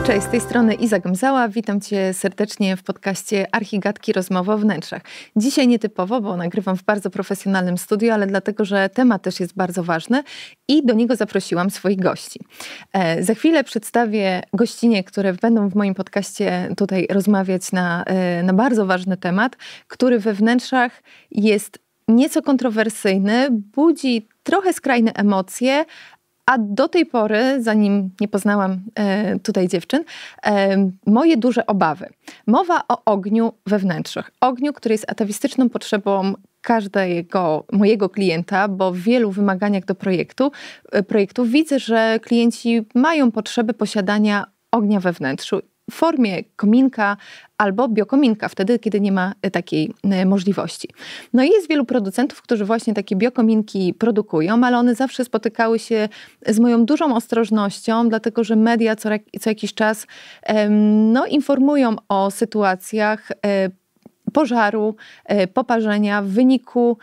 Cześć, z tej strony Iza Gmzała. Witam Cię serdecznie w podcaście Archigatki Rozmowy o wnętrzach. Dzisiaj nietypowo, bo nagrywam w bardzo profesjonalnym studiu, ale dlatego, że temat też jest bardzo ważny i do niego zaprosiłam swoich gości. Za chwilę przedstawię gościnie, które będą w moim podcaście tutaj rozmawiać na bardzo ważny temat, który we wnętrzach jest nieco kontrowersyjny, budzi trochę skrajne emocje, a do tej pory, zanim nie poznałam tutaj dziewczyn, moje duże obawy. Mowa o ogniu we wnętrzach. Ogniu, który jest atawistyczną potrzebą każdego mojego klienta, bo w wielu wymaganiach do projektów widzę, że klienci mają potrzebę posiadania ognia we wnętrzu w formie kominka albo biokominka, wtedy, kiedy nie ma takiej możliwości. No i jest wielu producentów, którzy właśnie takie biokominki produkują, ale one zawsze spotykały się z moją dużą ostrożnością, dlatego że media co jakiś czas informują o sytuacjach pożaru, poparzenia w wyniku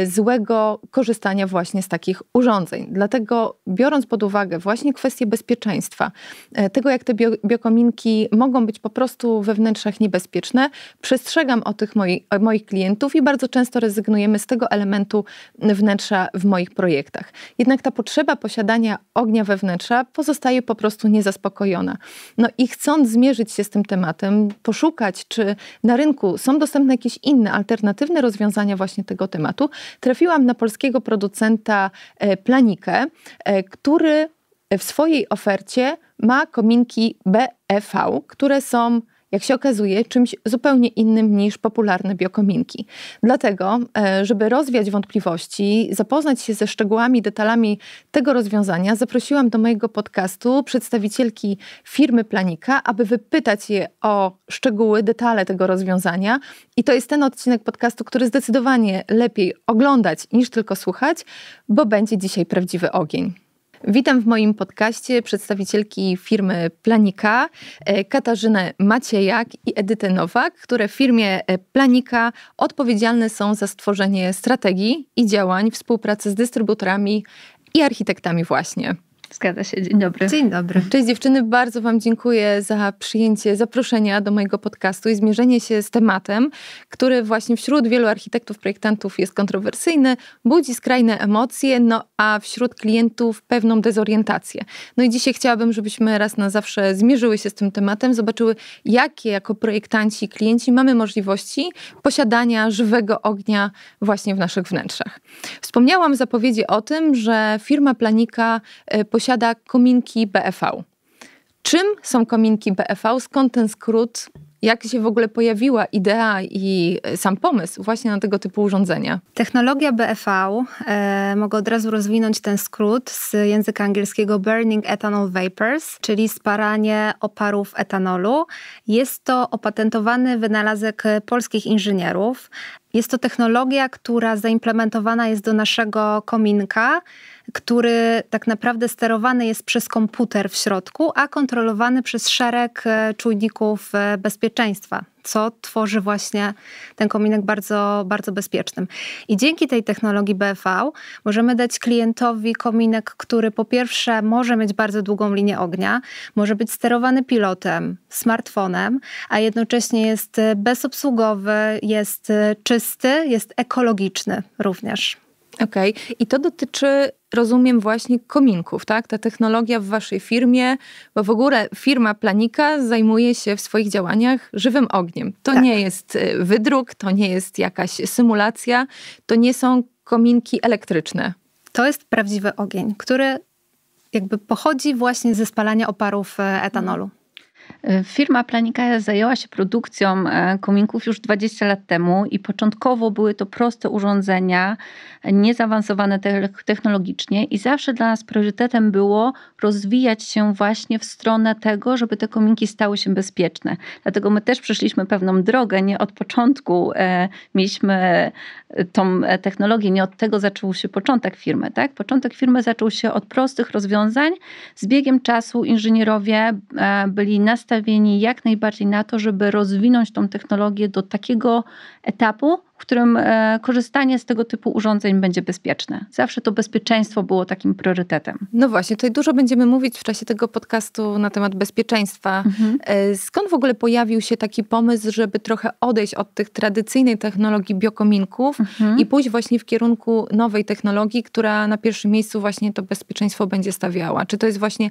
złego korzystania właśnie z takich urządzeń. Dlatego biorąc pod uwagę właśnie kwestię bezpieczeństwa, tego jak te biokominki mogą być po prostu we wnętrzach niebezpieczne, przestrzegam o tych moich klientów i bardzo często rezygnujemy z tego elementu wnętrza w moich projektach. Jednak ta potrzeba posiadania ognia we wnętrza pozostaje po prostu niezaspokojona. No i chcąc zmierzyć się z tym tematem, poszukać, czy na rynku są dostępne jakieś inne, alternatywne rozwiązania właśnie tego tematu, trafiłam na polskiego producenta Planikę, który w swojej ofercie ma kominki BEV, które są, jak się okazuje, czymś zupełnie innym niż popularne biokominki. Dlatego, żeby rozwiać wątpliwości, zapoznać się ze szczegółami, detalami tego rozwiązania, zaprosiłam do mojego podcastu przedstawicielki firmy Planika, aby wypytać je o szczegóły, detale tego rozwiązania. I to jest ten odcinek podcastu, który zdecydowanie lepiej oglądać niż tylko słuchać, bo będzie dzisiaj prawdziwy ogień. Witam w moim podcaście przedstawicielki firmy Planika, Katarzynę Maciejak i Edytę Nowak, które w firmie Planika odpowiedzialne są za stworzenie strategii i działań współpracy z dystrybutorami i architektami właśnie. Zgadza się. Dzień dobry. Dzień dobry. Cześć dziewczyny, bardzo Wam dziękuję za przyjęcie zaproszenia do mojego podcastu i zmierzenie się z tematem, który właśnie wśród wielu architektów, projektantów jest kontrowersyjny, budzi skrajne emocje, a wśród klientów pewną dezorientację. No i dzisiaj chciałabym, żebyśmy raz na zawsze zmierzyły się z tym tematem, zobaczyły, jakie jako projektanci i klienci mamy możliwości posiadania żywego ognia właśnie w naszych wnętrzach. Wspomniałam w zapowiedzi o tym, że firma Planika posiada kominki BEV. Czym są kominki BEV? Skąd ten skrót? Jak się w ogóle pojawiła idea i sam pomysł właśnie na tego typu urządzenia? Technologia BEV, mogę od razu rozwinąć ten skrót z języka angielskiego Burning Ethanol Vapors, czyli spalanie oparów etanolu. Jest to opatentowany wynalazek polskich inżynierów. Jest to technologia, która zaimplementowana jest do naszego kominka, który tak naprawdę sterowany jest przez komputer w środku, a kontrolowany przez szereg czujników bezpieczeństwa, co tworzy właśnie ten kominek bardzo, bardzo bezpiecznym. I dzięki tej technologii BEV możemy dać klientowi kominek, który po pierwsze może mieć bardzo długą linię ognia, może być sterowany pilotem, smartfonem, a jednocześnie jest bezobsługowy, jest czysty, jest ekologiczny również. Okej. I to dotyczy, rozumiem, właśnie kominków, tak? Ta technologia w waszej firmie, bo w ogóle firma Planika zajmuje się w swoich działaniach żywym ogniem. To tak. Nie jest wydruk, to nie jest jakaś symulacja, to nie są kominki elektryczne. To jest prawdziwy ogień, który jakby pochodzi właśnie ze spalania oparów etanolu. Firma Planika zajęła się produkcją kominków już 20 lat temu i początkowo były to proste urządzenia, niezaawansowane technologicznie i zawsze dla nas priorytetem było rozwijać się właśnie w stronę tego, żeby te kominki stały się bezpieczne. Dlatego my też przeszliśmy pewną drogę, nie od początku mieliśmy tą technologię, nie od tego zaczął się początek firmy. Tak? Początek firmy zaczął się od prostych rozwiązań. Z biegiem czasu inżynierowie byli nastawieni nastawieni jak najbardziej na to, żeby rozwinąć tą technologię do takiego etapu, w którym korzystanie z tego typu urządzeń będzie bezpieczne. Zawsze to bezpieczeństwo było takim priorytetem. No właśnie, tutaj dużo będziemy mówić w czasie tego podcastu na temat bezpieczeństwa. Skąd w ogóle pojawił się taki pomysł, żeby trochę odejść od tych tradycyjnej technologii biokominków i pójść właśnie w kierunku nowej technologii, która na pierwszym miejscu właśnie to bezpieczeństwo będzie stawiała? Czy to jest właśnie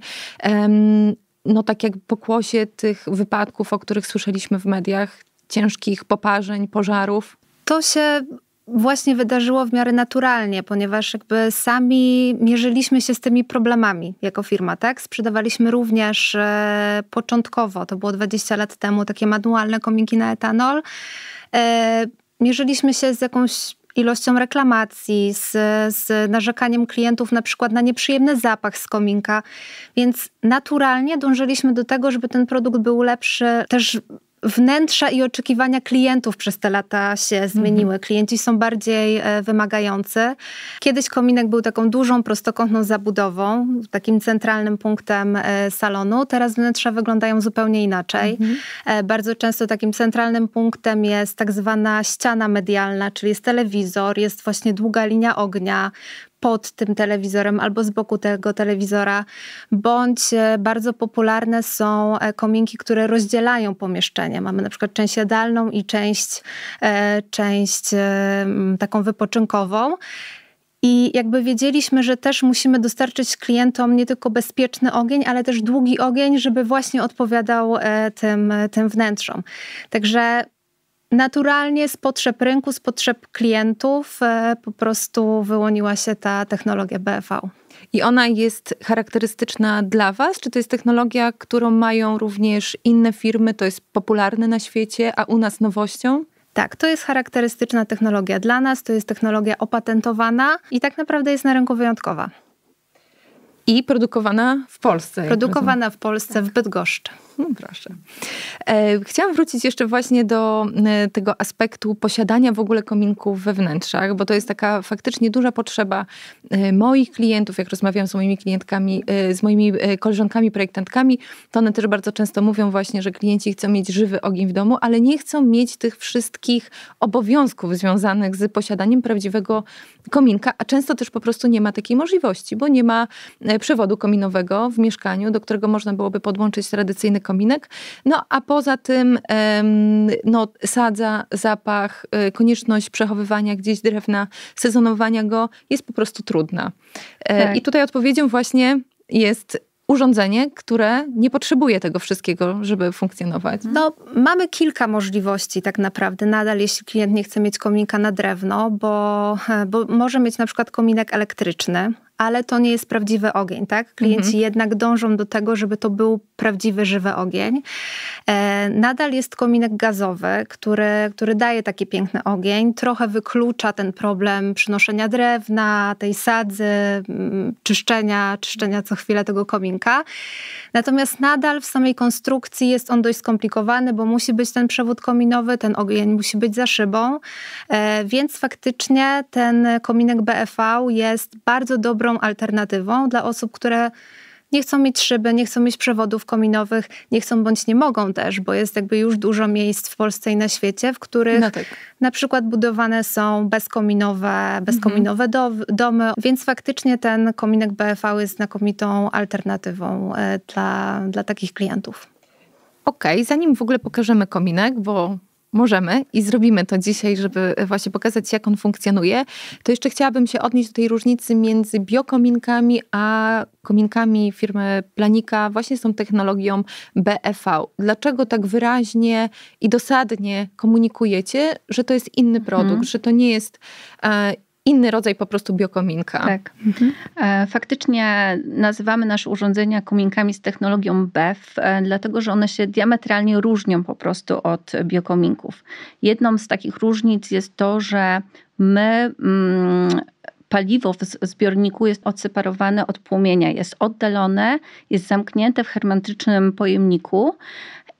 no tak jak pokłosie tych wypadków, o których słyszeliśmy w mediach, ciężkich poparzeń, pożarów? To się właśnie wydarzyło w miarę naturalnie, ponieważ jakby sami mierzyliśmy się z tymi problemami jako firma, tak? Sprzedawaliśmy również początkowo, to było 20 lat temu, takie manualne kominki na etanol. Mierzyliśmy się z jakąś ilością reklamacji, z narzekaniem klientów na przykład na nieprzyjemny zapach z kominka, więc naturalnie dążyliśmy do tego, żeby ten produkt był lepszy. Też wnętrza i oczekiwania klientów przez te lata się zmieniły. Klienci są bardziej wymagający. Kiedyś kominek był taką dużą, prostokątną zabudową, takim centralnym punktem salonu. Teraz wnętrza wyglądają zupełnie inaczej. Bardzo często takim centralnym punktem jest tak zwana ściana medialna, czyli jest telewizor, jest właśnie długa linia ognia pod tym telewizorem albo z boku tego telewizora, bądź bardzo popularne są kominki, które rozdzielają pomieszczenie. Mamy na przykład część jadalną i część taką wypoczynkową. I jakby wiedzieliśmy, że też musimy dostarczyć klientom nie tylko bezpieczny ogień, ale też długi ogień, żeby właśnie odpowiadał tym wnętrzom. Także naturalnie z potrzeb rynku, z potrzeb klientów po prostu wyłoniła się ta technologia BFV. I ona jest charakterystyczna dla was? Czy to jest technologia, którą mają również inne firmy? To jest popularne na świecie, a u nas nowością? Tak, to jest charakterystyczna technologia dla nas, to jest technologia opatentowana i tak naprawdę jest na rynku wyjątkowa. I produkowana w Polsce. Produkowana w Polsce, w Bydgoszczy. No proszę. Chciałam wrócić jeszcze właśnie do tego aspektu posiadania w ogóle kominków we wnętrzach, bo to jest taka faktycznie duża potrzeba moich klientów, jak rozmawiam z moimi klientkami, z moimi koleżankami, projektantkami, to one też bardzo często mówią właśnie, że klienci chcą mieć żywy ogień w domu, ale nie chcą mieć tych wszystkich obowiązków związanych z posiadaniem prawdziwego kominka, a często też po prostu nie ma takiej możliwości, bo nie ma przewodu kominowego w mieszkaniu, do którego można byłoby podłączyć tradycyjny kominek. No a poza tym no, sadza, zapach, konieczność przechowywania gdzieś drewna, sezonowania go jest po prostu trudna. Tak. I tutaj odpowiedzią właśnie jest urządzenie, które nie potrzebuje tego wszystkiego, żeby funkcjonować. No, mamy kilka możliwości tak naprawdę nadal, jeśli klient nie chce mieć kominka na drewno, bo może mieć na przykład kominek elektryczny, ale to nie jest prawdziwy ogień, tak? Klienci jednak dążą do tego, żeby to był prawdziwy, żywy ogień. Nadal jest kominek gazowy, który daje taki piękny ogień. Trochę wyklucza ten problem przynoszenia drewna, tej sadzy, czyszczenia co chwilę tego kominka. Natomiast nadal w samej konstrukcji jest on dość skomplikowany, bo musi być ten przewód kominowy, ten ogień musi być za szybą. Więc faktycznie ten kominek BFV jest bardzo dobrą alternatywą dla osób, które nie chcą mieć szyby, nie chcą mieć przewodów kominowych, nie chcą bądź nie mogą też, bo jest jakby już dużo miejsc w Polsce i na świecie, w których na przykład budowane są bezkominowe domy, więc faktycznie ten kominek BFV jest znakomitą alternatywą dla takich klientów. Okej, zanim w ogóle pokażemy kominek, bo możemy i zrobimy to dzisiaj, żeby właśnie pokazać, jak on funkcjonuje, to jeszcze chciałabym się odnieść do tej różnicy między biokominkami a kominkami firmy Planika, właśnie z tą technologią BFV. Dlaczego tak wyraźnie i dosadnie komunikujecie, że to jest inny produkt, że to nie jest inny rodzaj po prostu biokominka? Tak. Faktycznie nazywamy nasze urządzenia kominkami z technologią BEV, dlatego że one się diametralnie różnią po prostu od biokominków. Jedną z takich różnic jest to, że my paliwo w zbiorniku jest odseparowane od płomienia, jest oddalone, jest zamknięte w hermetycznym pojemniku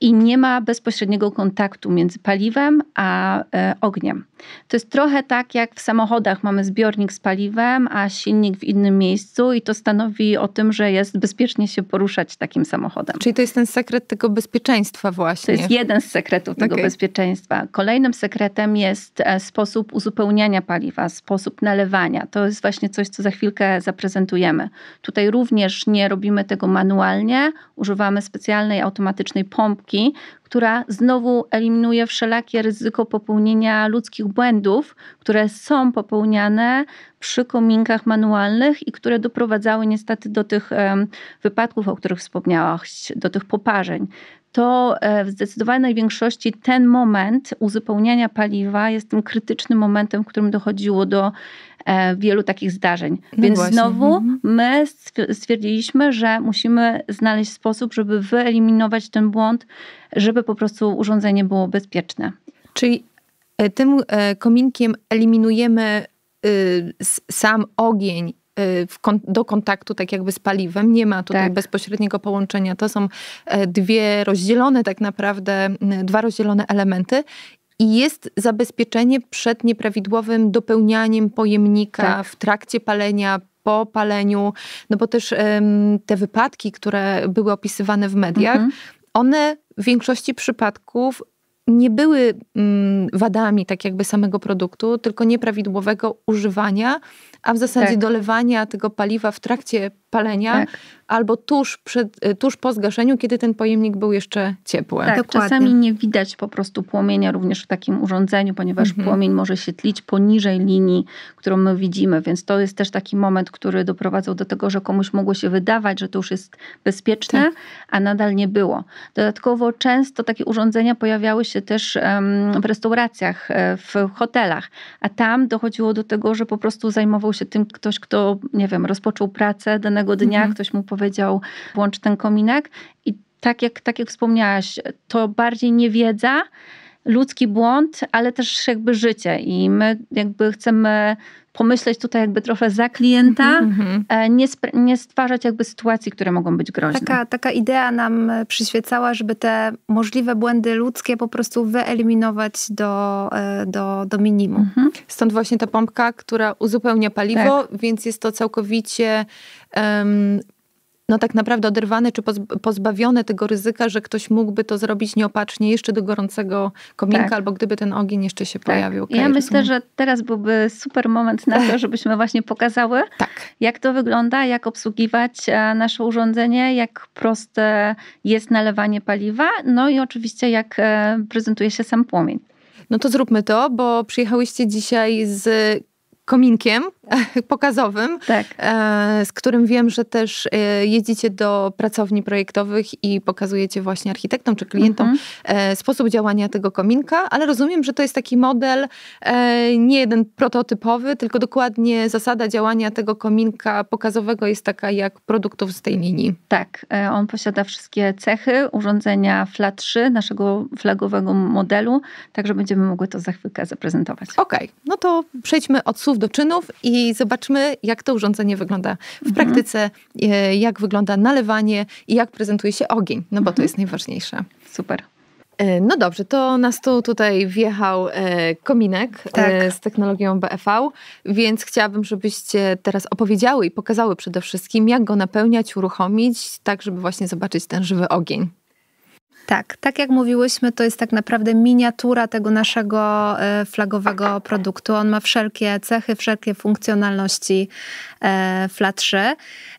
i nie ma bezpośredniego kontaktu między paliwem a ogniem. To jest trochę tak, jak w samochodach mamy zbiornik z paliwem, a silnik w innym miejscu i to stanowi o tym, że jest bezpiecznie się poruszać takim samochodem. Czyli to jest ten sekret tego bezpieczeństwa właśnie. To jest jeden z sekretów tego bezpieczeństwa. Kolejnym sekretem jest sposób uzupełniania paliwa, sposób nalewania. To jest właśnie coś, co za chwilkę zaprezentujemy. Tutaj również nie robimy tego manualnie, używamy specjalnej automatycznej pompki, która znowu eliminuje wszelakie ryzyko popełnienia ludzkich błędów, które są popełniane przy kominkach manualnych i które doprowadzały niestety do tych wypadków, o których wspomniałaś, do tych poparzeń. To w zdecydowanej większości ten moment uzupełniania paliwa jest tym krytycznym momentem, w którym dochodziło do wielu takich zdarzeń. No Więc właśnie. znowu my stwierdziliśmy, że musimy znaleźć sposób, żeby wyeliminować ten błąd, żeby po prostu urządzenie było bezpieczne. Czyli tym kominkiem eliminujemy sam ogień do kontaktu tak jakby z paliwem. Nie ma tutaj bezpośredniego połączenia. To są dwa rozdzielone elementy. I jest zabezpieczenie przed nieprawidłowym dopełnianiem pojemnika w trakcie palenia, po paleniu. No bo też te wypadki, które były opisywane w mediach, one w większości przypadków nie były wadami tak jakby samego produktu, tylko nieprawidłowego używania, a w zasadzie dolewania tego paliwa w trakcie palenia albo tuż po zgaszeniu, kiedy ten pojemnik był jeszcze ciepły. Tak, czasami nie widać po prostu płomienia również w takim urządzeniu, ponieważ płomień może się tlić poniżej linii, którą my widzimy, więc to jest też taki moment, który doprowadzał do tego, że komuś mogło się wydawać, że to już jest bezpieczne, a nadal nie było. Dodatkowo często takie urządzenia pojawiały się też w restauracjach, w hotelach, a tam dochodziło do tego, że po prostu zajmował się tym ktoś, kto, nie wiem, rozpoczął pracę danego dnia, ktoś mu powiedział, włącz ten kominek i tak jak wspomniałaś, to bardziej niewiedza, ludzki błąd, ale też jakby życie i my jakby chcemy pomyśleć tutaj jakby trochę za klienta, nie stwarzać jakby sytuacji, które mogą być groźne. Taka idea nam przyświecała, żeby te możliwe błędy ludzkie po prostu wyeliminować do minimum. Stąd właśnie ta pompka, która uzupełnia paliwo, więc jest to całkowicie tak naprawdę oderwane czy pozbawione tego ryzyka, że ktoś mógłby to zrobić nieopatrznie jeszcze do gorącego kominka, albo gdyby ten ogień jeszcze się pojawił. Ja myślę, że teraz byłby super moment na to, żebyśmy właśnie pokazały, jak to wygląda, jak obsługiwać nasze urządzenie, jak proste jest nalewanie paliwa, no i oczywiście jak prezentuje się sam płomień. No to zróbmy to, bo przyjechałyście dzisiaj z kominkiem pokazowym, z którym wiem, że też jeździcie do pracowni projektowych i pokazujecie właśnie architektom czy klientom sposób działania tego kominka, ale rozumiem, że to jest taki model nie jeden prototypowy, tylko dokładnie zasada działania tego kominka pokazowego jest taka jak produktów z tej linii. Tak, on posiada wszystkie cechy urządzenia FLA 3, naszego flagowego modelu, także będziemy mogły to za chwilkę zaprezentować. Okej, no to przejdźmy od słów do czynów i zobaczmy, jak to urządzenie wygląda w praktyce, jak wygląda nalewanie i jak prezentuje się ogień, no bo to jest najważniejsze. Super. No dobrze, to na stół tutaj wjechał kominek z technologią BFV, więc chciałabym, żebyście teraz opowiedziały i pokazały przede wszystkim, jak go napełniać, uruchomić, tak żeby właśnie zobaczyć ten żywy ogień. Tak jak mówiłyśmy, to jest tak naprawdę miniatura tego naszego flagowego produktu. On ma wszelkie cechy, wszelkie funkcjonalności FLA 3.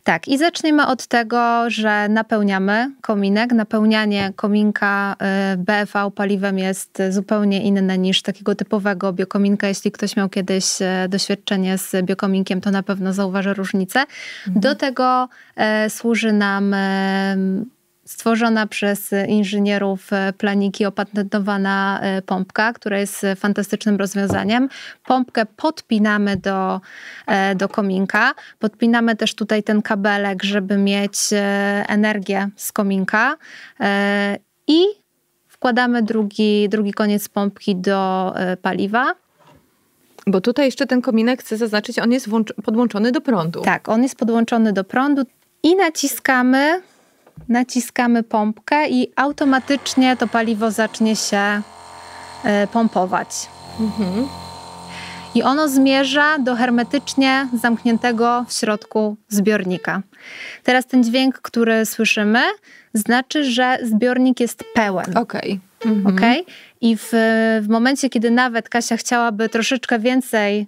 Tak, i zaczniemy od tego, że napełniamy kominek. Napełnianie kominka BFV paliwem jest zupełnie inne niż takiego typowego biokominka. Jeśli ktoś miał kiedyś doświadczenie z biokominkiem, to na pewno zauważy różnicę. Do tego służy nam stworzona przez inżynierów planiki opatentowana pompka, która jest fantastycznym rozwiązaniem. Pompkę podpinamy do kominka. Podpinamy też tutaj ten kabelek, żeby mieć energię z kominka. I wkładamy drugi koniec pompki do paliwa. Bo tutaj jeszcze ten kominek, chcę zaznaczyć, on jest podłączony do prądu. Tak, on jest podłączony do prądu i naciskamy naciskamy pompkę i automatycznie to paliwo zacznie się pompować. I ono zmierza do hermetycznie zamkniętego w środku zbiornika. Teraz ten dźwięk, który słyszymy, znaczy, że zbiornik jest pełen. Okej. I w momencie, kiedy nawet Kasia chciałaby troszeczkę więcej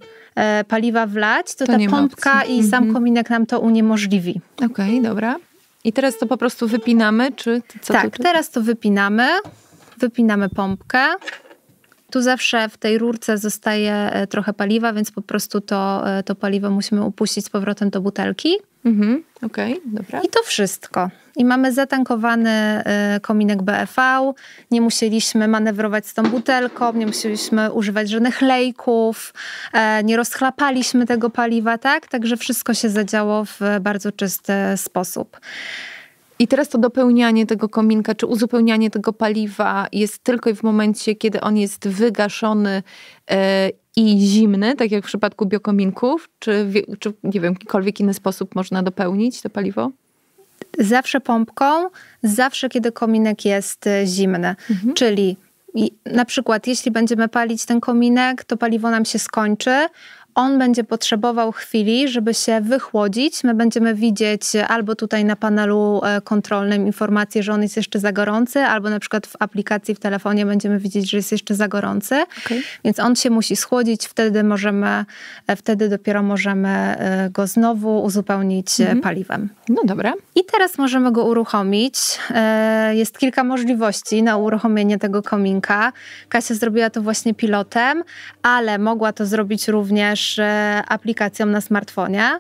paliwa wlać, to ta pompka i sam kominek nam to uniemożliwi. Okej, dobra. I teraz to po prostu wypinamy, czy co? Tak, teraz to wypinamy. Wypinamy pompkę. Tu zawsze w tej rurce zostaje trochę paliwa, więc po prostu to paliwo musimy upuścić z powrotem do butelki. Okej, dobra. I to wszystko. I mamy zatankowany kominek BEV. Nie musieliśmy manewrować z tą butelką, nie musieliśmy używać żadnych lejków, nie rozchlapaliśmy tego paliwa, tak? Także wszystko się zadziało w bardzo czysty sposób. I teraz to dopełnianie tego kominka, czy uzupełnianie tego paliwa jest tylko w momencie, kiedy on jest wygaszony i zimny, tak jak w przypadku biokominków, czy nie wiem, w jakikolwiek inny sposób można dopełnić to paliwo? Zawsze pompką, zawsze kiedy kominek jest zimny. Czyli na przykład jeśli będziemy palić ten kominek, to paliwo nam się skończy. On będzie potrzebował chwili, żeby się wychłodzić. My będziemy widzieć albo tutaj na panelu kontrolnym informację, że on jest jeszcze za gorący, albo na przykład w aplikacji w telefonie będziemy widzieć, że jest jeszcze za gorący. Więc on się musi schłodzić, wtedy dopiero możemy go znowu uzupełnić paliwem. No dobra. I teraz możemy go uruchomić. Jest kilka możliwości na uruchomienie tego kominka. Kasia zrobiła to właśnie pilotem, ale mogła to zrobić również aplikacją na smartfonie.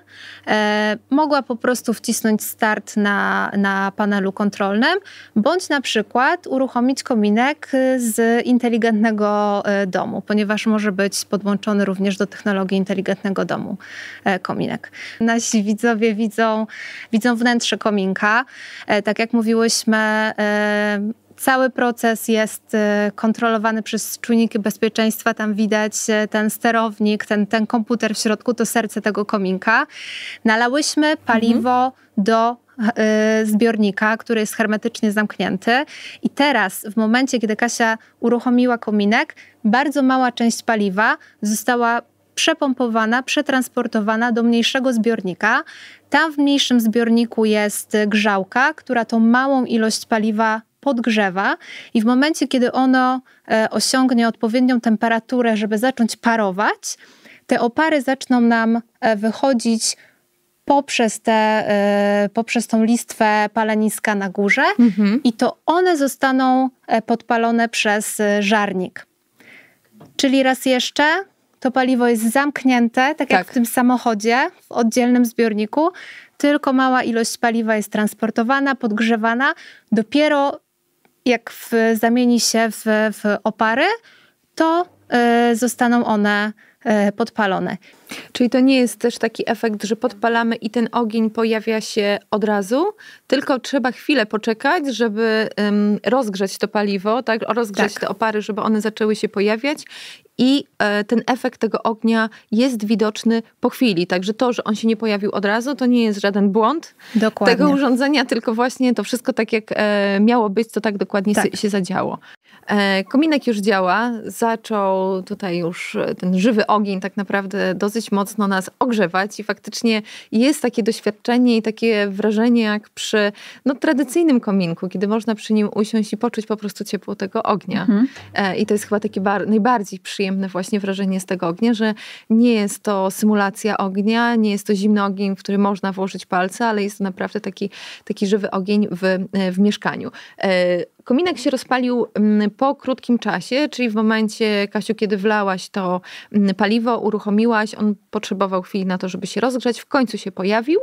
Mogła po prostu wcisnąć start na panelu kontrolnym, bądź na przykład uruchomić kominek z inteligentnego domu, ponieważ może być podłączony również do technologii inteligentnego domu kominek. Nasi widzowie widzą wnętrze kominka. Tak jak mówiłyśmy, cały proces jest kontrolowany przez czujniki bezpieczeństwa. Tam widać ten sterownik, ten komputer w środku, to serce tego kominka. Nalałyśmy paliwo do zbiornika, który jest hermetycznie zamknięty. I teraz, w momencie, kiedy Kasia uruchomiła kominek, bardzo mała część paliwa została przepompowana, przetransportowana do mniejszego zbiornika. Tam w mniejszym zbiorniku jest grzałka, która tą małą ilość paliwa podgrzewa i w momencie, kiedy ono osiągnie odpowiednią temperaturę, żeby zacząć parować, te opary zaczną nam wychodzić poprzez tą listwę paleniska na górze i to one zostaną podpalone przez żarnik. Czyli raz jeszcze, to paliwo jest zamknięte, tak jak w tym samochodzie, w oddzielnym zbiorniku, tylko mała ilość paliwa jest transportowana, podgrzewana. Dopiero jak zamieni się w opary, to zostaną one podpalone. Czyli to nie jest też taki efekt, że podpalamy i ten ogień pojawia się od razu, tylko trzeba chwilę poczekać, żeby rozgrzać to paliwo, rozgrzać te opary, żeby one zaczęły się pojawiać i ten efekt tego ognia jest widoczny po chwili. Także to, że on się nie pojawił od razu, to nie jest żaden błąd tego urządzenia, tylko właśnie to wszystko tak jak miało być, to tak dokładnie się zadziało. Kominek już działa, zaczął tutaj już ten żywy ogień tak naprawdę dosyć mocno nas ogrzewać i faktycznie jest takie doświadczenie i takie wrażenie jak przy tradycyjnym kominku, kiedy można przy nim usiąść i poczuć po prostu ciepło tego ognia. I to jest chyba takie najbardziej przyjemne właśnie wrażenie z tego ognia, że nie jest to symulacja ognia, nie jest to zimny ogień, w który można włożyć palce, ale jest to naprawdę taki żywy ogień w mieszkaniu. Kominek się rozpalił po krótkim czasie, czyli w momencie, Kasiu, kiedy wlałaś to paliwo, uruchomiłaś, on potrzebował chwili na to, żeby się rozgrzać, w końcu się pojawił.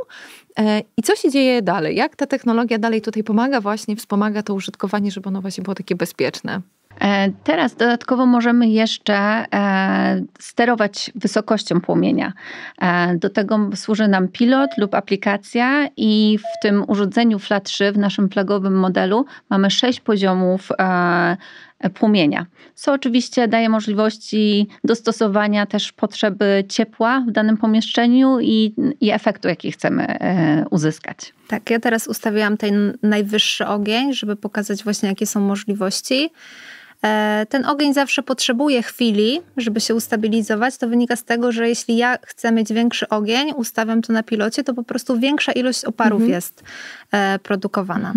I co się dzieje dalej? Jak ta technologia dalej tutaj pomaga właśnie, wspomaga to użytkowanie, żeby ono właśnie było takie bezpieczne? Teraz dodatkowo możemy jeszcze sterować wysokością płomienia. Do tego służy nam pilot lub aplikacja i w tym urządzeniu FLA 3, w naszym flagowym modelu, mamy 6 poziomów płomienia. Co oczywiście daje możliwości dostosowania też potrzeby ciepła w danym pomieszczeniu i efektu, jaki chcemy uzyskać. Tak, ja teraz ustawiłam ten najwyższy ogień, żeby pokazać właśnie, jakie są możliwości. Ten ogień zawsze potrzebuje chwili, żeby się ustabilizować. To wynika z tego, że jeśli ja chcę mieć większy ogień, ustawiam to na pilocie, to po prostu większa ilość oparów jest produkowana.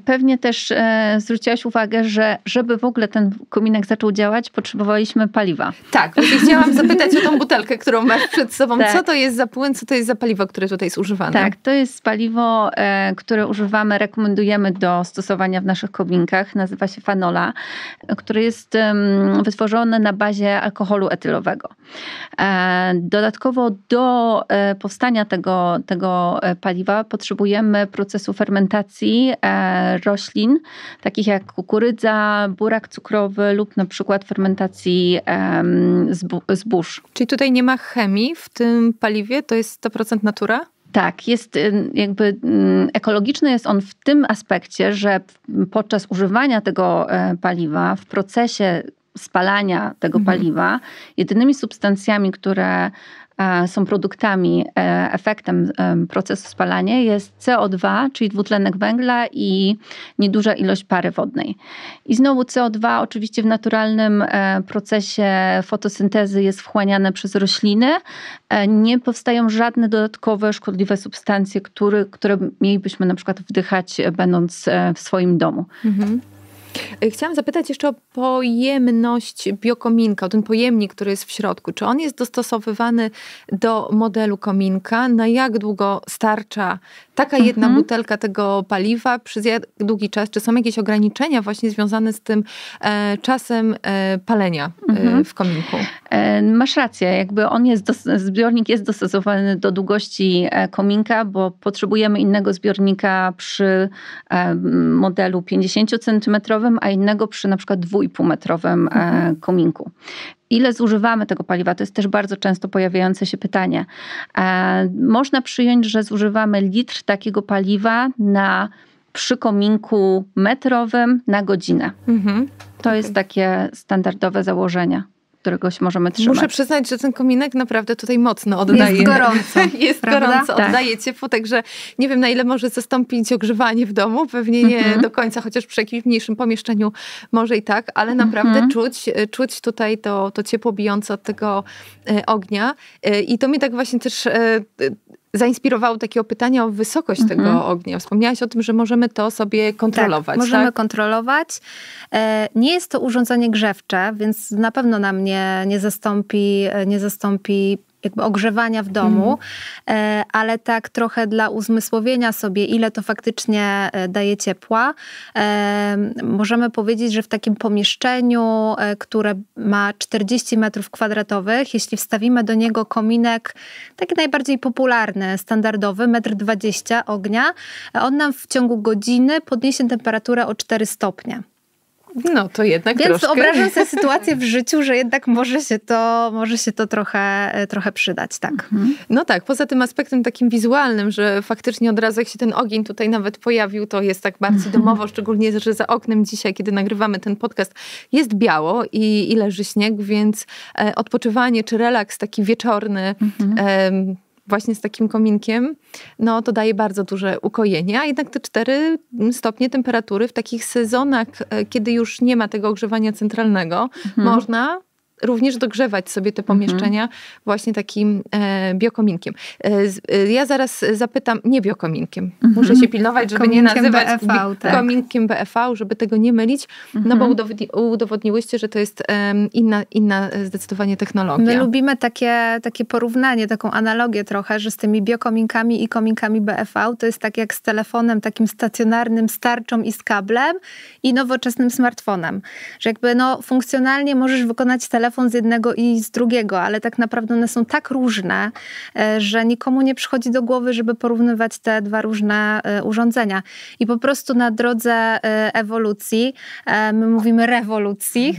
Pewnie też zwróciłaś uwagę, że żeby w ogóle ten kominek zaczął działać, potrzebowaliśmy paliwa. Tak, właśnie chciałam zapytać o tą butelkę, którą masz przed sobą. Tak. Co to jest za płyn, co to jest za paliwo, które tutaj jest używane? Tak, to jest paliwo, które używamy, rekomendujemy do stosowania w naszych kominkach. Nazywa się fanola, które jest wytworzone na bazie alkoholu etylowego. Dodatkowo do powstania tego paliwa potrzebujemy procesu fermentacji roślin, takich jak kukurydza, burak cukrowy lub na przykład fermentacji zbóż. Czyli tutaj nie ma chemii w tym paliwie? To jest 100% natura? Tak, jest jakby ekologiczny jest on w tym aspekcie, że podczas używania tego paliwa, w procesie spalania tego paliwa, jedynymi substancjami, które są produktami, efektem procesu spalania jest CO2, czyli dwutlenek węgla i nieduża ilość pary wodnej. I znowu CO2 oczywiście w naturalnym procesie fotosyntezy jest wchłaniane przez rośliny. Nie powstają żadne dodatkowe szkodliwe substancje, które mielibyśmy na przykład wdychać będąc w swoim domu. Chciałam zapytać jeszcze o pojemność biokominka, o ten pojemnik, który jest w środku. Czy on jest dostosowywany do modelu kominka? Na jak długo starcza taka jedna butelka tego paliwa? Przez jak długi czas? Czy są jakieś ograniczenia właśnie związane z tym czasem palenia w kominku? Masz rację, jakby zbiornik jest dostosowany do długości kominka, bo potrzebujemy innego zbiornika przy modelu 50-centymetrowym, a innego przy na przykład 2,5-metrowym kominku. Ile zużywamy tego paliwa? To jest też bardzo często pojawiające się pytanie. Można przyjąć, że zużywamy litr takiego paliwa przy kominku metrowym na godzinę. To jest takie standardowe założenie, którego się możemy trzymać. Muszę przyznać, że ten kominek naprawdę tutaj mocno oddaje. Jest gorąco. Jest gorąco, oddaje ciepło, także nie wiem, na ile może zastąpić ogrzewanie w domu. Pewnie nie do końca, chociaż przy jakimś mniejszym pomieszczeniu może i tak, ale naprawdę czuć tutaj to ciepło bijące od tego ognia. I to mnie tak właśnie też zainspirowało takiego pytania o wysokość tego ognia. Wspomniałaś o tym, że możemy to sobie kontrolować. Tak, możemy kontrolować. Nie jest to urządzenie grzewcze, więc na pewno nam nie zastąpi jakby ogrzewania w domu, ale tak trochę dla uzmysłowienia sobie, ile to faktycznie daje ciepła. Możemy powiedzieć, że w takim pomieszczeniu, które ma 40 metrów kwadratowych, jeśli wstawimy do niego kominek, taki najbardziej popularny, standardowy, 1,20 m ognia, on nam w ciągu godziny podniesie temperaturę o 4 stopnie. No to jednak Więc troszkę. wyobrażam sobie sytuację w życiu, że jednak może się to trochę przydać, tak. No tak, poza tym aspektem takim wizualnym, że faktycznie od razu jak się ten ogień tutaj nawet pojawił, to jest tak bardzo domowo, szczególnie, że za oknem dzisiaj, kiedy nagrywamy ten podcast, jest biało i leży śnieg, więc odpoczywanie czy relaks taki wieczorny, właśnie z takim kominkiem, no to daje bardzo duże ukojenie, a jednak te 4 stopnie temperatury w takich sezonach, kiedy już nie ma tego ogrzewania centralnego, można również dogrzewać sobie te pomieszczenia właśnie takim biokominkiem. Ja zaraz zapytam, nie biokominkiem. Muszę się pilnować, żeby nie nazywać kominkiem BEV, żeby tego nie mylić, no bo udowodniłyście, że to jest inna zdecydowanie technologia. My lubimy takie porównanie, taką analogię trochę, że z tymi biokominkami i kominkami BEV to jest tak jak z telefonem takim stacjonarnym, z tarczą i z kablem i nowoczesnym smartfonem. Że jakby funkcjonalnie możesz wykonać telefon z jednego i z drugiego, ale tak naprawdę one są tak różne, że nikomu nie przychodzi do głowy, żeby porównywać te dwa różne urządzenia. I po prostu na drodze ewolucji, my mówimy rewolucji,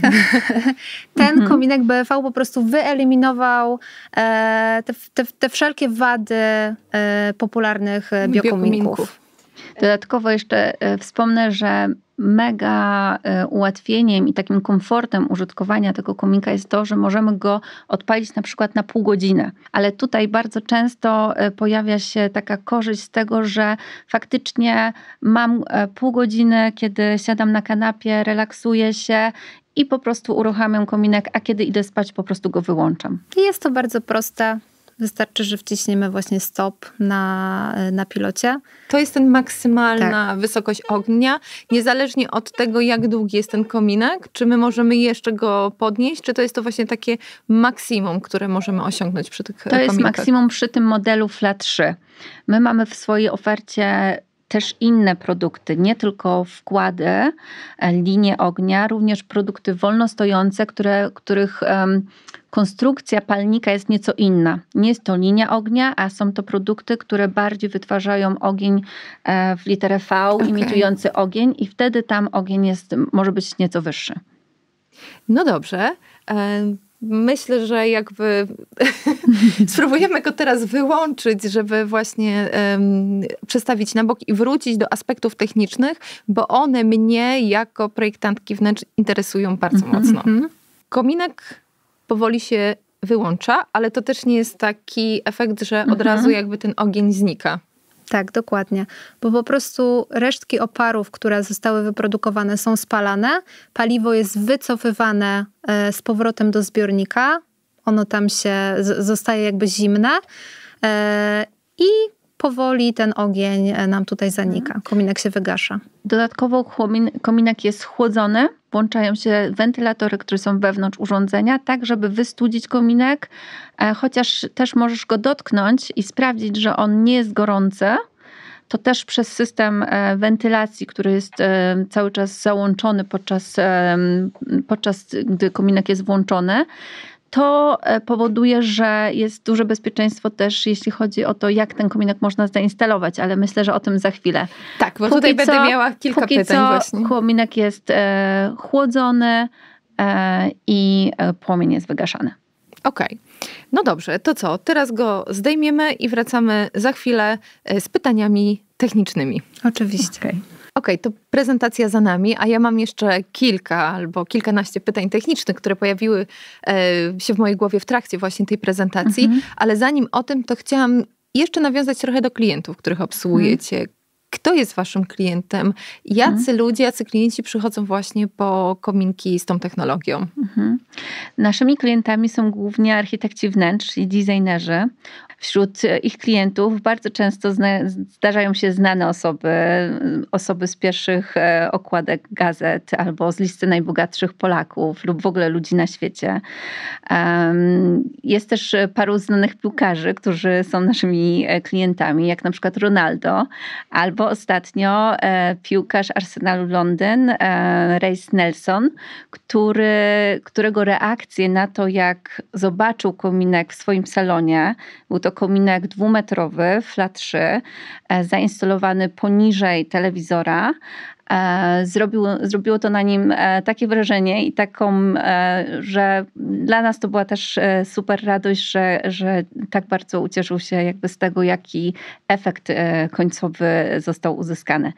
ten kominek BEV po prostu wyeliminował te wszelkie wady popularnych biokominków. Dodatkowo jeszcze wspomnę, że mega ułatwieniem i takim komfortem użytkowania tego kominka jest to, że możemy go odpalić na przykład na pół godziny. Ale tutaj bardzo często pojawia się taka korzyść z tego, że faktycznie mam pół godziny, kiedy siadam na kanapie, relaksuję się i po prostu uruchamiam kominek, a kiedy idę spać, po prostu go wyłączam. I jest to bardzo proste. Wystarczy, że wciśniemy właśnie stop na pilocie. To jest ten maksymalna wysokość ognia, niezależnie od tego, jak długi jest ten kominek, czy my możemy jeszcze go podnieść, czy to jest to właśnie takie maksimum, które możemy osiągnąć przy tych kominkach? To jest maksimum przy tym modelu FLA 3. My mamy w swojej ofercie też inne produkty, nie tylko wkłady, linie ognia, również produkty wolnostojące, których konstrukcja palnika jest nieco inna. Nie jest to linia ognia, a są to produkty, które bardziej wytwarzają ogień w literę V, imitujący ogień i wtedy tam ogień może być nieco wyższy. No dobrze. Myślę, że jakby spróbujemy go teraz wyłączyć, żeby właśnie przestawić na bok i wrócić do aspektów technicznych, bo one mnie jako projektantki wnętrz interesują bardzo mocno. Kominek powoli się wyłącza, ale to też nie jest taki efekt, że od razu jakby ten ogień znika. Tak, dokładnie. Bo po prostu resztki oparów, które zostały wyprodukowane, są spalane. Paliwo jest wycofywane z powrotem do zbiornika. Ono tam zostaje jakby zimne. I powoli ten ogień nam tutaj zanika. Kominek się wygasza. Dodatkowo kominek jest chłodzony. Włączają się wentylatory, które są wewnątrz urządzenia, tak żeby wystudzić kominek, chociaż też możesz go dotknąć i sprawdzić, że on nie jest gorący. To też przez system wentylacji, który jest cały czas załączony podczas gdy kominek jest włączony, to powoduje, że jest duże bezpieczeństwo też, jeśli chodzi o to, jak ten kominek można zainstalować, ale myślę, że o tym za chwilę. Tak, bo tutaj będę miała kilka pytań właśnie. Kominek jest chłodzony i płomień jest wygaszany. Okej. No dobrze, to co? Teraz go zdejmiemy i wracamy za chwilę z pytaniami technicznymi. Oczywiście. Okej, to prezentacja za nami, a ja mam jeszcze kilka albo kilkanaście pytań technicznych, które pojawiły się w mojej głowie w trakcie właśnie tej prezentacji, ale zanim o tym, to chciałam jeszcze nawiązać trochę do klientów, których obsługujecie. Kto jest waszym klientem? Jacy ludzie, jacy klienci przychodzą właśnie po kominki z tą technologią? Naszymi klientami są głównie architekci wnętrz i designerzy. Wśród ich klientów bardzo często zdarzają się znane osoby z pierwszych okładek gazet albo z listy najbogatszych Polaków lub w ogóle ludzi na świecie. Jest też paru znanych piłkarzy, którzy są naszymi klientami, jak na przykład Ronaldo, albo ostatnio piłkarz Arsenalu Londyn, Reiss Nelson, którego reakcje na to, jak zobaczył kominek w swoim salonie, był to kominek 2-metrowy, FLA 3, zainstalowany poniżej telewizora. Zrobiło to na nim takie wrażenie i taką, że dla nas to była też super radość, że tak bardzo ucieszył się jakby z tego, jaki efekt końcowy został uzyskany.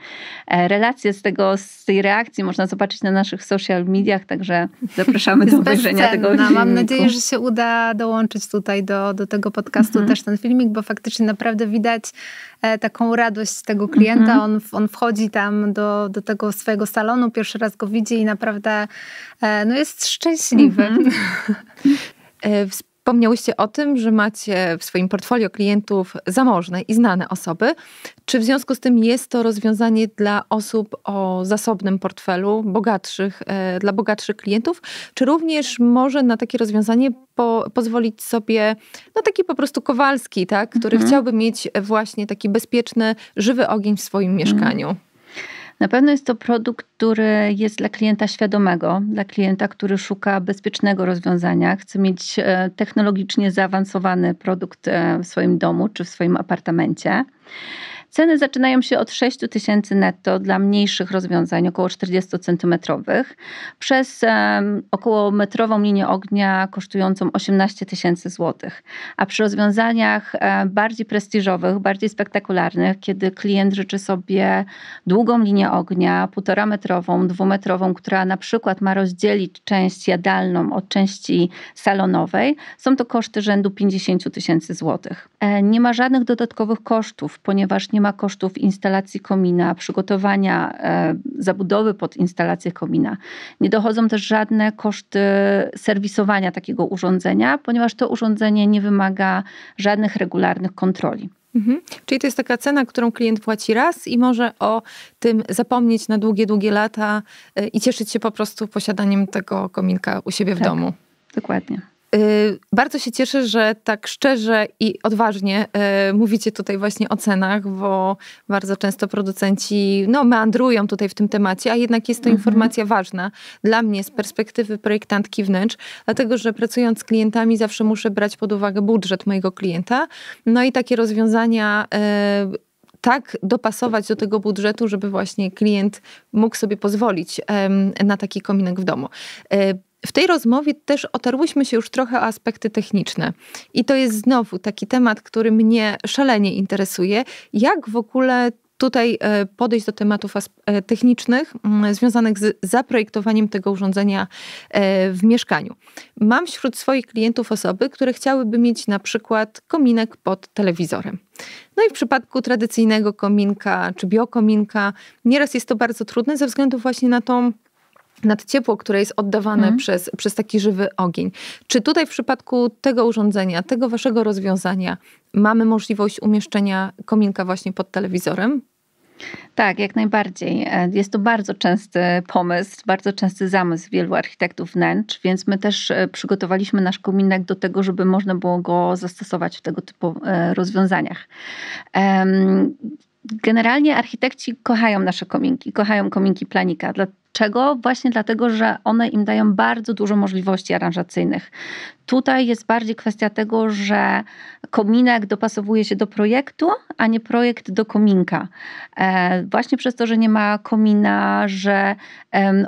Relacje z tej reakcji można zobaczyć na naszych social mediach, także zapraszamy do obejrzenia tego filmiku. Mam nadzieję, że się uda dołączyć tutaj do tego podcastu też ten filmik, bo faktycznie naprawdę widać taką radość tego klienta. On wchodzi tam do tego swojego salonu, pierwszy raz go widzi i naprawdę jest szczęśliwy. Wspomniałyście o tym, że macie w swoim portfolio klientów zamożne i znane osoby. Czy w związku z tym jest to rozwiązanie dla osób o zasobnym portfelu, dla bogatszych klientów? Czy również może na takie rozwiązanie pozwolić sobie taki po prostu Kowalski, tak, który chciałby mieć właśnie taki bezpieczny, żywy ogień w swoim mieszkaniu? Na pewno jest to produkt, który jest dla klienta świadomego, dla klienta, który szuka bezpiecznego rozwiązania, chce mieć technologicznie zaawansowany produkt w swoim domu czy w swoim apartamencie. Ceny zaczynają się od 6 000 netto dla mniejszych rozwiązań, około 40 centymetrowych, przez około metrową linię ognia kosztującą 18 000 złotych. A przy rozwiązaniach bardziej prestiżowych, bardziej spektakularnych, kiedy klient życzy sobie długą linię ognia, 1,5 metrową, 2-metrową, która na przykład ma rozdzielić część jadalną od części salonowej, są to koszty rzędu 50 000 złotych. Nie ma żadnych dodatkowych kosztów, ponieważ nie ma kosztów instalacji komina, przygotowania zabudowy pod instalację komina. Nie dochodzą też żadne koszty serwisowania takiego urządzenia, ponieważ to urządzenie nie wymaga żadnych regularnych kontroli. Czyli to jest taka cena, którą klient płaci raz i może o tym zapomnieć na długie, długie lata i cieszyć się po prostu posiadaniem tego kominka u siebie w domu. Dokładnie. Bardzo się cieszę, że tak szczerze i odważnie mówicie tutaj właśnie o cenach, bo bardzo często producenci meandrują tutaj w tym temacie, a jednak jest to informacja ważna dla mnie z perspektywy projektantki wnętrz, dlatego że pracując z klientami zawsze muszę brać pod uwagę budżet mojego klienta. No i takie rozwiązania tak dopasować do tego budżetu, żeby właśnie klient mógł sobie pozwolić na taki kominek w domu. W tej rozmowie też otarłyśmy się już trochę o aspekty techniczne. I to jest znowu taki temat, który mnie szalenie interesuje. Jak w ogóle tutaj podejść do tematów technicznych związanych z zaprojektowaniem tego urządzenia w mieszkaniu. Mam wśród swoich klientów osoby, które chciałyby mieć na przykład kominek pod telewizorem. No i w przypadku tradycyjnego kominka czy biokominka nieraz jest to bardzo trudne ze względu właśnie na tą nadciepło, które jest oddawane przez taki żywy ogień. Czy tutaj w przypadku tego urządzenia, tego waszego rozwiązania mamy możliwość umieszczenia kominka właśnie pod telewizorem? Tak, jak najbardziej. Jest to bardzo częsty pomysł, bardzo częsty zamysł wielu architektów wnętrz, więc my też przygotowaliśmy nasz kominek do tego, żeby można było go zastosować w tego typu rozwiązaniach. Generalnie architekci kochają nasze kominki, kochają kominki Planika. Dlaczego? Właśnie dlatego, że one im dają bardzo dużo możliwości aranżacyjnych. Tutaj jest bardziej kwestia tego, że kominek dopasowuje się do projektu, a nie projekt do kominka. Właśnie przez to, że nie ma komina, że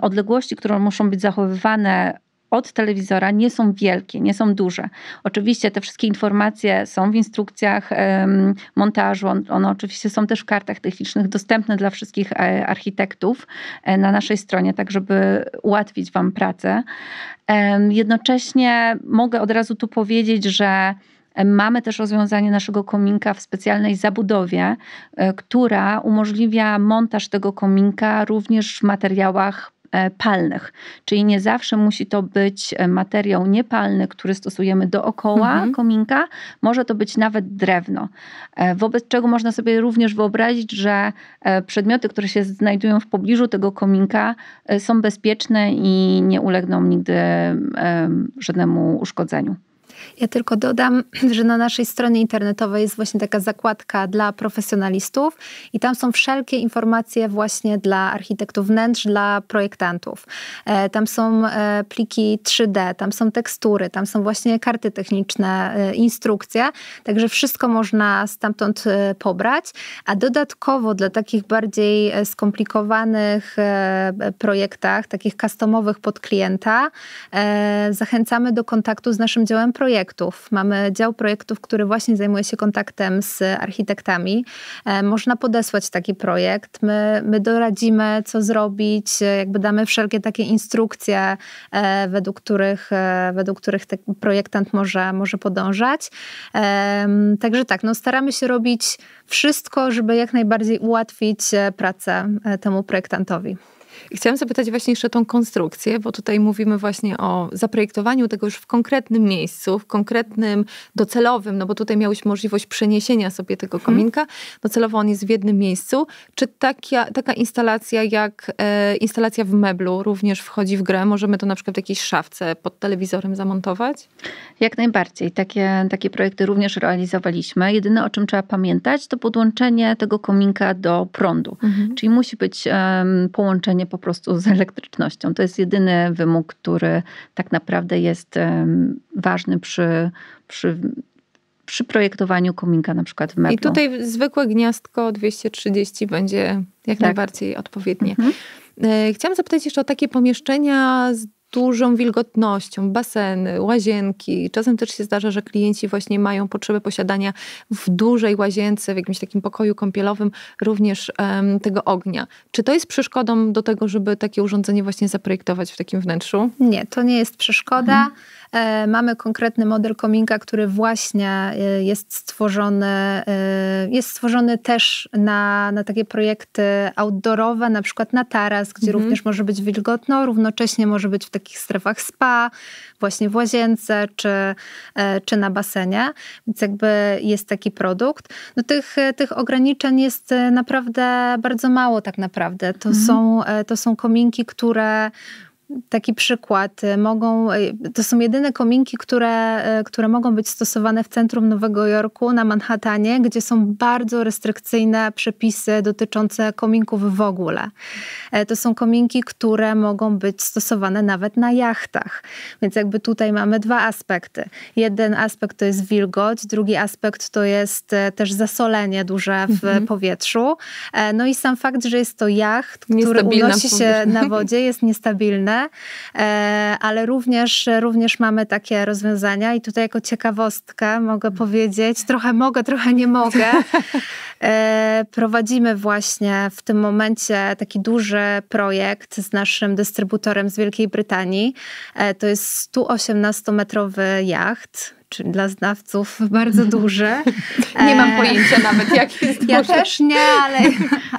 odległości, które muszą być zachowywane od telewizora nie są wielkie, nie są duże. Oczywiście te wszystkie informacje są w instrukcjach montażu, one oczywiście są też w kartach technicznych dostępne dla wszystkich architektów na naszej stronie, tak żeby ułatwić wam pracę. Jednocześnie mogę od razu tu powiedzieć, że mamy też rozwiązanie naszego kominka w specjalnej zabudowie, która umożliwia montaż tego kominka również w materiałach palnych. Czyli nie zawsze musi to być materiał niepalny, który stosujemy dookoła kominka. Może to być nawet drewno. Wobec czego można sobie również wyobrazić, że przedmioty, które się znajdują w pobliżu tego kominka są bezpieczne i nie ulegną nigdy żadnemu uszkodzeniu. Ja tylko dodam, że na naszej stronie internetowej jest właśnie taka zakładka dla profesjonalistów i tam są wszelkie informacje właśnie dla architektów wnętrz, dla projektantów. Tam są pliki 3D, tam są tekstury, tam są właśnie karty techniczne, instrukcje, także wszystko można stamtąd pobrać, a dodatkowo dla takich bardziej skomplikowanych projektach, takich customowych pod klienta, zachęcamy do kontaktu z naszym działem projektów. Mamy dział projektów, który właśnie zajmuje się kontaktem z architektami. Można podesłać taki projekt. My doradzimy, co zrobić, jakby damy wszelkie takie instrukcje, według których ten projektant może podążać. Także tak, staramy się robić wszystko, żeby jak najbardziej ułatwić pracę temu projektantowi. Chciałam zapytać właśnie jeszcze o tą konstrukcję, bo tutaj mówimy właśnie o zaprojektowaniu tego już w konkretnym miejscu, w konkretnym docelowym, no bo tutaj miałeś możliwość przeniesienia sobie tego kominka. Docelowo on jest w jednym miejscu. Czy taka instalacja jak instalacja w meblu również wchodzi w grę? Możemy to na przykład w jakiejś szafce pod telewizorem zamontować? Jak najbardziej. Takie projekty również realizowaliśmy. Jedyne, o czym trzeba pamiętać, to podłączenie tego kominka do prądu. Czyli musi być połączenie po prostu z elektrycznością. To jest jedyny wymóg, który tak naprawdę jest ważny przy przy projektowaniu kominka na przykład w meblu. I tutaj zwykłe gniazdko 230 będzie jak najbardziej odpowiednie. Chciałam zapytać jeszcze o takie pomieszczenia z dużą wilgotnością, baseny, łazienki. Czasem też się zdarza, że klienci właśnie mają potrzebę posiadania w dużej łazience, w jakimś takim pokoju kąpielowym również tego ognia. Czy to jest przeszkodą do tego, żeby takie urządzenie właśnie zaprojektować w takim wnętrzu? Nie, to nie jest przeszkoda. Mamy konkretny model kominka, który właśnie jest stworzony też na takie projekty outdoorowe, na przykład na taras, gdzie również może być wilgotno, równocześnie może być w takich strefach spa, właśnie w łazience czy na basenie. Więc jakby jest taki produkt. No tych ograniczeń jest naprawdę bardzo mało tak naprawdę. To są kominki, które... Taki przykład. To są jedyne kominki, które mogą być stosowane w centrum Nowego Jorku, na Manhattanie, gdzie są bardzo restrykcyjne przepisy dotyczące kominków w ogóle. To są kominki, które mogą być stosowane nawet na jachtach. Więc jakby tutaj mamy dwa aspekty. Jeden aspekt to jest wilgoć, drugi aspekt to jest też zasolenie duże w powietrzu. No i sam fakt, że jest to jacht, który unosi się na wodzie, jest niestabilny. Ale również mamy takie rozwiązania i tutaj jako ciekawostkę mogę powiedzieć, trochę mogę, trochę nie mogę. Prowadzimy właśnie w tym momencie taki duży projekt z naszym dystrybutorem z Wielkiej Brytanii. To jest 118-metrowy jacht, czyli dla znawców bardzo duży. Nie mam pojęcia nawet, jak jest duży. Ja też nie,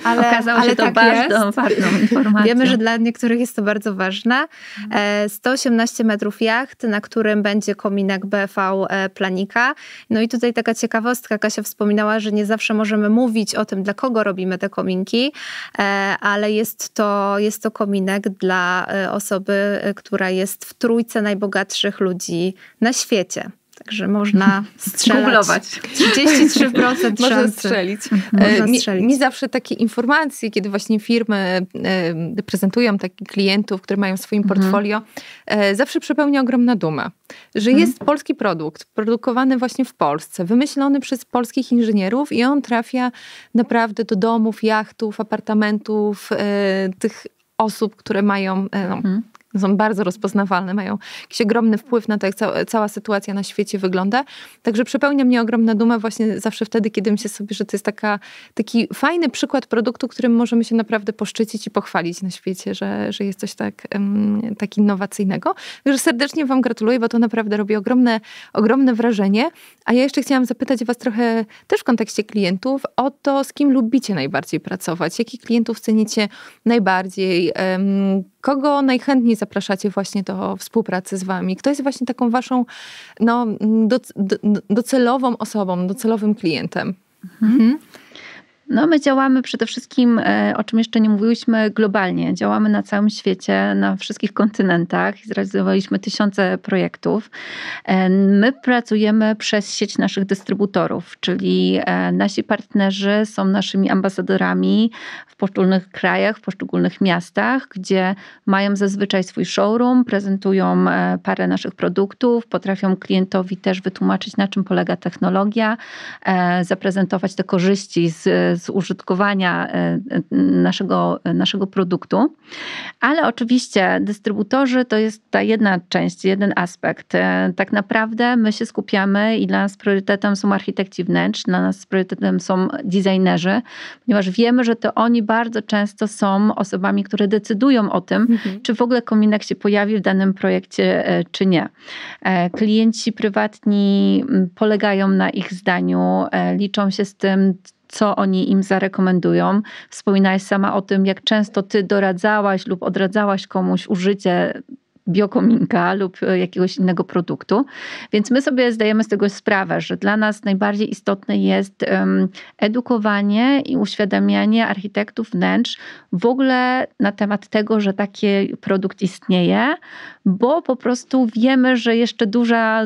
ale okazało się to tak bardzo ważną informacją. Wiemy, że dla niektórych jest to bardzo ważne. 118 metrów jacht, na którym będzie kominek BV Planika. No i tutaj taka ciekawostka, Kasia wspominała, że nie zawsze możemy mówić o tym, dla kogo robimy te kominki, ale jest to kominek dla osoby, która jest w trójce najbogatszych ludzi na świecie. Także można strzelać. 33% Można szansy. strzelić. Można strzelić. Mi zawsze takie informacje, kiedy właśnie firmy prezentują takich klientów, które mają w swoim portfolio, zawsze przepełnia ogromna duma. Że jest polski produkt, produkowany właśnie w Polsce, wymyślony przez polskich inżynierów i on trafia naprawdę do domów, jachtów, apartamentów, tych osób, które mają... są bardzo rozpoznawalne, mają jakiś ogromny wpływ na to, jak cała sytuacja na świecie wygląda. Także przepełnia mnie ogromna duma właśnie zawsze wtedy, kiedy myślę sobie, że to jest taki fajny przykład produktu, którym możemy się naprawdę poszczycić i pochwalić na świecie, że jest coś tak innowacyjnego. Także serdecznie wam gratuluję, bo to naprawdę robi ogromne wrażenie. A ja jeszcze chciałam zapytać was trochę też w kontekście klientów o to, z kim lubicie najbardziej pracować. Jakich klientów cenicie najbardziej? Kogo najchętniej zapraszacie właśnie do współpracy z wami? Kto jest właśnie taką waszą docelową osobą, docelowym klientem? No my działamy przede wszystkim, o czym jeszcze nie mówiłyśmy, globalnie. Działamy na całym świecie, na wszystkich kontynentach. Zrealizowaliśmy tysiące projektów. My pracujemy przez sieć naszych dystrybutorów, czyli nasi partnerzy są naszymi ambasadorami w poszczególnych krajach, w poszczególnych miastach, gdzie mają zazwyczaj swój showroom, prezentują parę naszych produktów, potrafią klientowi też wytłumaczyć, na czym polega technologia, zaprezentować te korzyści z użytkowania naszego produktu. Ale oczywiście dystrybutorzy to jest ta jedna część, jeden aspekt. Tak naprawdę my się skupiamy i dla nas priorytetem są architekci wnętrz, dla nas priorytetem są designerzy, ponieważ wiemy, że to oni bardzo często są osobami, które decydują o tym, czy w ogóle kominek się pojawi w danym projekcie, czy nie. Klienci prywatni polegają na ich zdaniu, liczą się z tym, co oni im zarekomendują. Wspominałaś sama o tym, jak często ty doradzałaś lub odradzałaś komuś użycie biokominka lub jakiegoś innego produktu. Więc my sobie zdajemy z tego sprawę, że dla nas najbardziej istotne jest edukowanie i uświadamianie architektów wnętrz w ogóle na temat tego, że taki produkt istnieje, bo po prostu wiemy, że jeszcze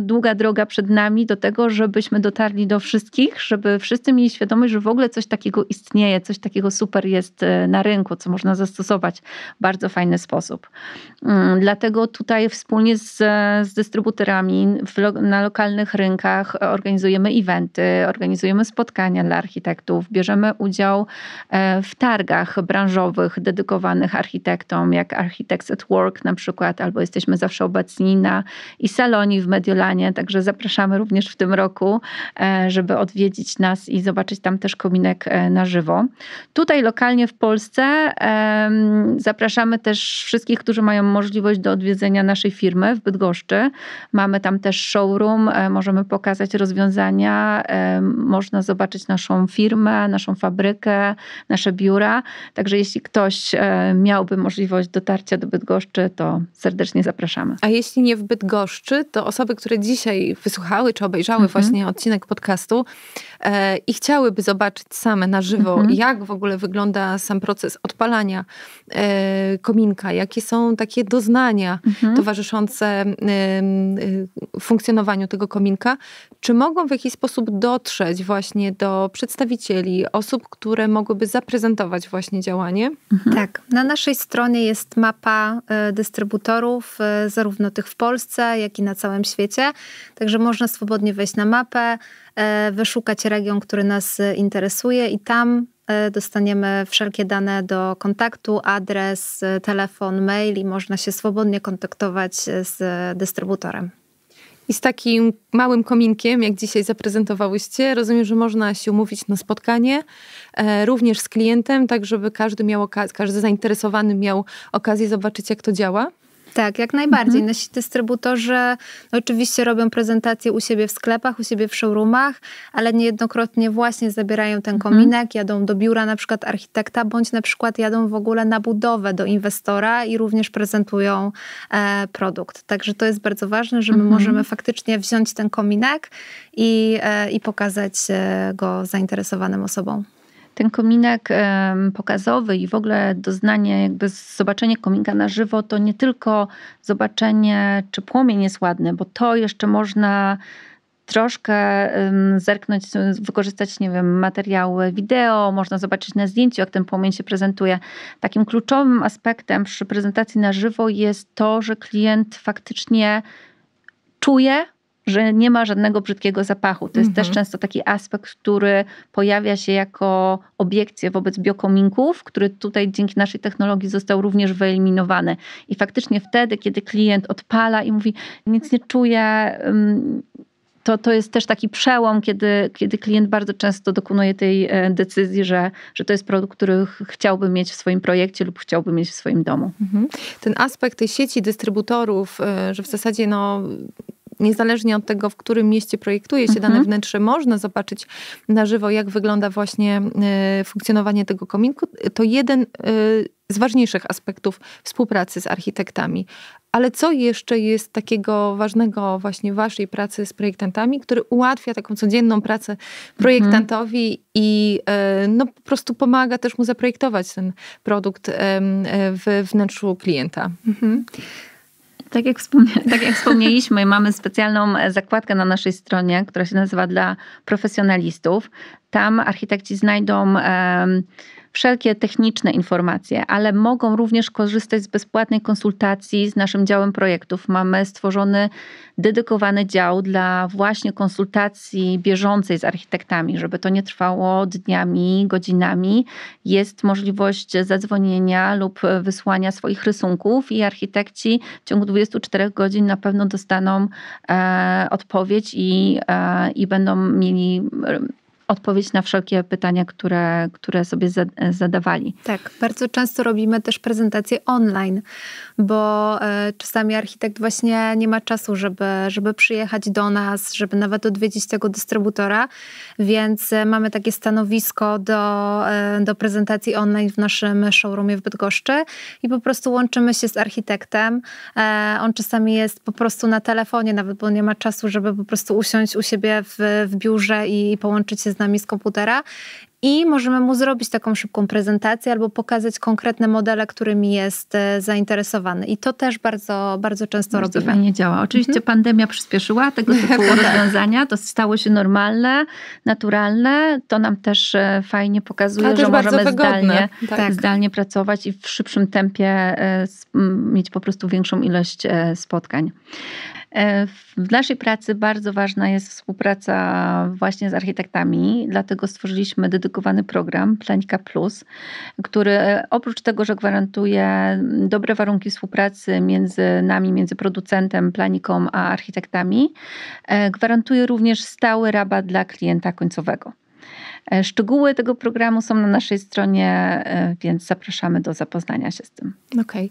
długa droga przed nami do tego, żebyśmy dotarli do wszystkich, żeby wszyscy mieli świadomość, że w ogóle coś takiego istnieje, coś takiego super jest na rynku, co można zastosować w bardzo fajny sposób. Dlatego tutaj wspólnie z dystrybutorami na lokalnych rynkach organizujemy eventy, organizujemy spotkania dla architektów, bierzemy udział w targach branżowych dedykowanych architektom, jak Architects at Work na przykład, albo jesteśmy zawsze obecni na Salonie w Mediolanie, także zapraszamy również w tym roku, żeby odwiedzić nas i zobaczyć tam też kominek na żywo. Tutaj lokalnie w Polsce zapraszamy też wszystkich, którzy mają możliwość do odwiedzenia naszej firmy w Bydgoszczy. Mamy tam też showroom, możemy pokazać rozwiązania, można zobaczyć naszą firmę, naszą fabrykę, nasze biura. Także jeśli ktoś miałby możliwość dotarcia do Bydgoszczy, to serdecznie zapraszamy. A jeśli nie w Bydgoszczy, to osoby, które dzisiaj wysłuchały czy obejrzały właśnie odcinek podcastu i chciałyby zobaczyć same na żywo, jak w ogóle wygląda sam proces odpalania kominka, jakie są takie doznania towarzyszące funkcjonowaniu tego kominka, czy mogą w jakiś sposób dotrzeć właśnie do przedstawicieli, osób, które mogłyby zaprezentować właśnie działanie? Tak, na naszej stronie jest mapa dystrybutorów, zarówno tych w Polsce, jak i na całym świecie, także można swobodnie wejść na mapę, wyszukać region, który nas interesuje i tam dostaniemy wszelkie dane do kontaktu, adres, telefon, mail i można się swobodnie kontaktować z dystrybutorem. I z takim małym kominkiem, jak dzisiaj zaprezentowałyście, rozumiem, że można się umówić na spotkanie, również z klientem, tak żeby każdy zainteresowany miał okazję zobaczyć, jak to działa? Tak, jak najbardziej. Nasi dystrybutorzy oczywiście robią prezentacje u siebie w sklepach, u siebie w showroomach, ale niejednokrotnie właśnie zabierają ten kominek, jadą do biura na przykład architekta, bądź na przykład jadą w ogóle na budowę do inwestora i również prezentują produkt. Także to jest bardzo ważne, że my możemy faktycznie wziąć ten kominek i pokazać go zainteresowanym osobom. Ten kominek pokazowy i w ogóle doznanie, jakby zobaczenie kominka na żywo, to nie tylko zobaczenie, czy płomień jest ładny, bo to jeszcze można troszkę zerknąć, wykorzystać, nie wiem, materiały wideo, można zobaczyć na zdjęciu, jak ten płomień się prezentuje. Takim kluczowym aspektem przy prezentacji na żywo jest to, że klient faktycznie czuje, że nie ma żadnego brzydkiego zapachu. To jest też często taki aspekt, który pojawia się jako obiekcja wobec biokominków, który tutaj dzięki naszej technologii został również wyeliminowany. I faktycznie wtedy, kiedy klient odpala i mówi, nic nie czuję, to jest też taki przełom, kiedy klient bardzo często dokonuje tej decyzji, że to jest produkt, który chciałby mieć w swoim projekcie lub chciałby mieć w swoim domu. Ten aspekt tej sieci dystrybutorów, że w zasadzie niezależnie od tego, w którym mieście projektuje się dane wnętrze, można zobaczyć na żywo, jak wygląda właśnie funkcjonowanie tego kominku. To jeden z ważniejszych aspektów współpracy z architektami. Ale co jeszcze jest takiego ważnego właśnie w waszej pracy z projektantami, który ułatwia taką codzienną pracę projektantowi i po prostu pomaga też mu zaprojektować ten produkt w wnętrzu klienta? Tak jak wspomnieliśmy, mamy specjalną zakładkę na naszej stronie, która się nazywa dla profesjonalistów. Tam architekci znajdą wszelkie techniczne informacje, ale mogą również korzystać z bezpłatnej konsultacji z naszym działem projektów. Mamy stworzony dedykowany dział dla właśnie konsultacji bieżącej z architektami, żeby to nie trwało dniami, godzinami. Jest możliwość zadzwonienia lub wysłania swoich rysunków i architekci w ciągu 24 godzin na pewno dostaną odpowiedź i będą mieli odpowiedź na wszelkie pytania, które sobie zadawali. Tak, bardzo często robimy też prezentacje online, bo czasami architekt właśnie nie ma czasu, żeby przyjechać do nas, żeby nawet odwiedzić tego dystrybutora, więc mamy takie stanowisko do prezentacji online w naszym showroomie w Bydgoszczy i po prostu łączymy się z architektem. On czasami jest po prostu na telefonie nawet, bo nie ma czasu, żeby po prostu usiąść u siebie w biurze i połączyć się z nami z komputera. i możemy mu zrobić taką szybką prezentację albo pokazać konkretne modele, którymi jest zainteresowany. I to też bardzo, bardzo często bardzo robimy. fajnie działa. Oczywiście pandemia przyspieszyła tego typu rozwiązania. To stało się normalne, naturalne. To nam też fajnie pokazuje, że możemy zdalnie pracować i w szybszym tempie mieć po prostu większą ilość spotkań. W naszej pracy bardzo ważna jest współpraca właśnie z architektami, dlatego stworzyliśmy dedykowany program Planika Plus, który oprócz tego, że gwarantuje dobre warunki współpracy między nami, między producentem, planiką a architektami, gwarantuje również stały rabat dla klienta końcowego. Szczegóły tego programu są na naszej stronie, więc zapraszamy do zapoznania się z tym. Okej.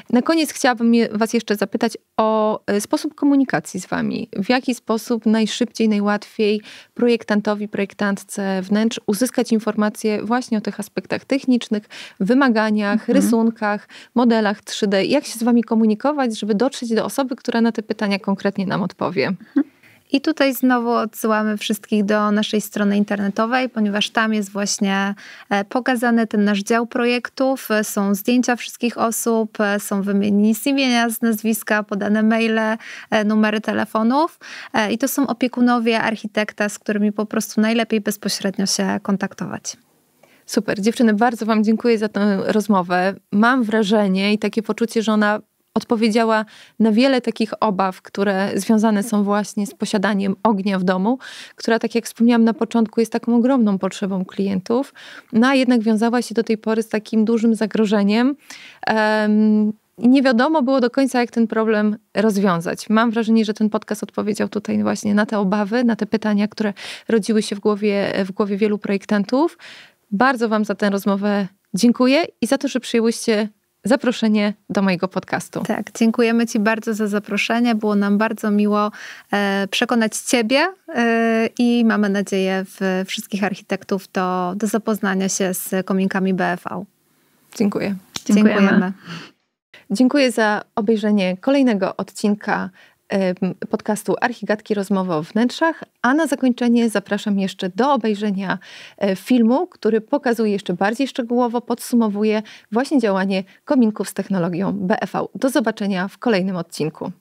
Na koniec chciałabym was jeszcze zapytać o sposób komunikacji z wami. W jaki sposób najszybciej, najłatwiej projektantowi, projektantce wnętrz uzyskać informacje właśnie o tych aspektach technicznych, wymaganiach, rysunkach, modelach 3D. Jak się z wami komunikować, żeby dotrzeć do osoby, która na te pytania konkretnie nam odpowie? I tutaj znowu odsyłamy wszystkich do naszej strony internetowej, ponieważ tam jest właśnie pokazany ten nasz dział projektów, są zdjęcia wszystkich osób, są wymienieni z imienia, z nazwiska, podane maile, numery telefonów i to są opiekunowie architekta, z którymi po prostu najlepiej bezpośrednio się kontaktować. Super. Dziewczyny, bardzo wam dziękuję za tę rozmowę. Mam wrażenie i takie poczucie, że ona odpowiedziała na wiele takich obaw, które związane są właśnie z posiadaniem ognia w domu, która, tak jak wspomniałam na początku, jest taką ogromną potrzebą klientów, no a jednak wiązała się do tej pory z takim dużym zagrożeniem. I nie wiadomo było do końca, jak ten problem rozwiązać. Mam wrażenie, że ten podcast odpowiedział tutaj właśnie na te obawy, na te pytania, które rodziły się w głowie wielu projektantów. Bardzo wam za tę rozmowę dziękuję i za to, że przyjęłyście zaproszenie do mojego podcastu. Tak, dziękujemy ci bardzo za zaproszenie. Było nam bardzo miło przekonać ciebie i mamy nadzieję wszystkich architektów do zapoznania się z kominkami BFV. Dziękuję. Dziękujemy. Dziękuję za obejrzenie kolejnego odcinka podcastu Archigatki Rozmowy o wnętrzach, a na zakończenie zapraszam jeszcze do obejrzenia filmu, który pokazuje jeszcze bardziej szczegółowo, podsumowuje właśnie działanie kominków z technologią BFV. Do zobaczenia w kolejnym odcinku.